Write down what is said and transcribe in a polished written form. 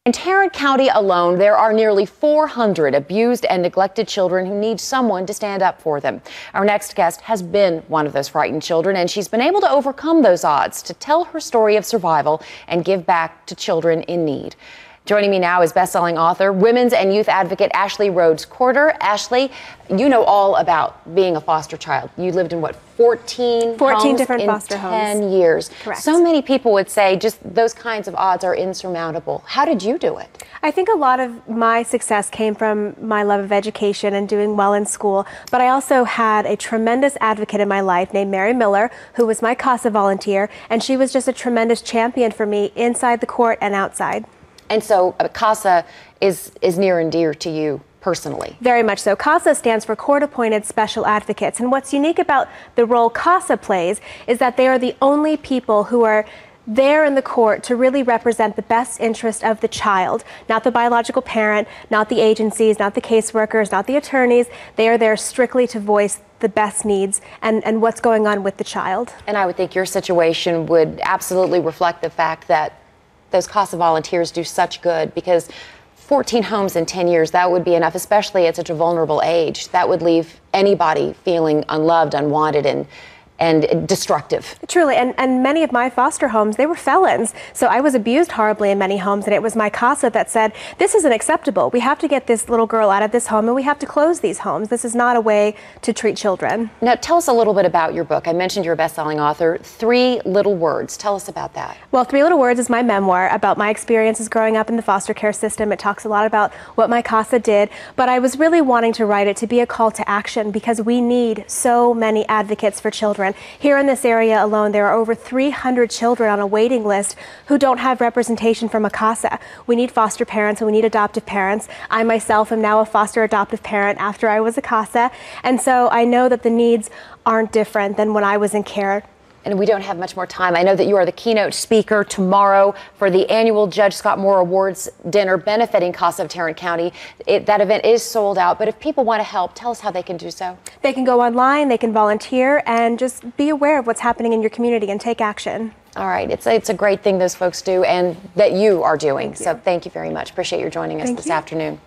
In Tarrant County alone, there are nearly 400 abused and neglected children who need someone to stand up for them. Our next guest has been one of those frightened children, and she's been able to overcome those odds to tell her story of survival and give back to children in need. Joining me now is best-selling author, women's and youth advocate Ashley Rhodes Corder. Ashley, you know all about being a foster child. You lived in what, 14 homes different in foster 10 homes. years. Correct. So many people would say just those kinds of odds are insurmountable. How did you do it? I think a lot of my success came from my love of education and doing well in school, but I also had a tremendous advocate in my life named Mary Miller, who was my CASA volunteer, and she was just a tremendous champion for me inside the court and outside. And so CASA is near and dear to you personally. Very much so. CASA stands for Court-Appointed Special Advocates, and what's unique about the role CASA plays is that they are the only people who are there in the court to really represent the best interest of the child, not the biological parent, not the agencies, not the caseworkers, not the attorneys. They are there strictly to voice the best needs and what's going on with the child. And I would think your situation would absolutely reflect the fact that those CASA volunteers do such good, because 14 homes in 10 years, that would be enough, especially at such a vulnerable age. That would leave anybody feeling unloved, unwanted, and destructive. Truly, and many of my foster homes, they were felons. So I was abused horribly in many homes, and it was my CASA that said, this isn't acceptable. We have to get this little girl out of this home, and we have to close these homes. This is not a way to treat children. Now, tell us a little bit about your book. I mentioned you're a best-selling author. 3 Little Words. Tell us about that. Well, 3 Little Words is my memoir about my experiences growing up in the foster care system. It talks a lot about what my CASA did, but I was really wanting to write it to be a call to action, because we need so many advocates for children. Here in this area alone, there are over 300 children on a waiting list who don't have representation from a CASA. We need foster parents and we need adoptive parents. I myself am now a foster adoptive parent after I was a CASA, and so I know that the needs aren't different than when I was in care. And we don't have much more time. I know that you are the keynote speaker tomorrow for the annual Judge Scott Moore Awards dinner benefiting CASA of Tarrant County. That event is sold out, but if people want to help, tell us how they can do so. They can go online, they can volunteer, and just be aware of what's happening in your community and take action. All right. It's a great thing those folks do and that you are doing. So thank you very much. Appreciate your joining us this afternoon.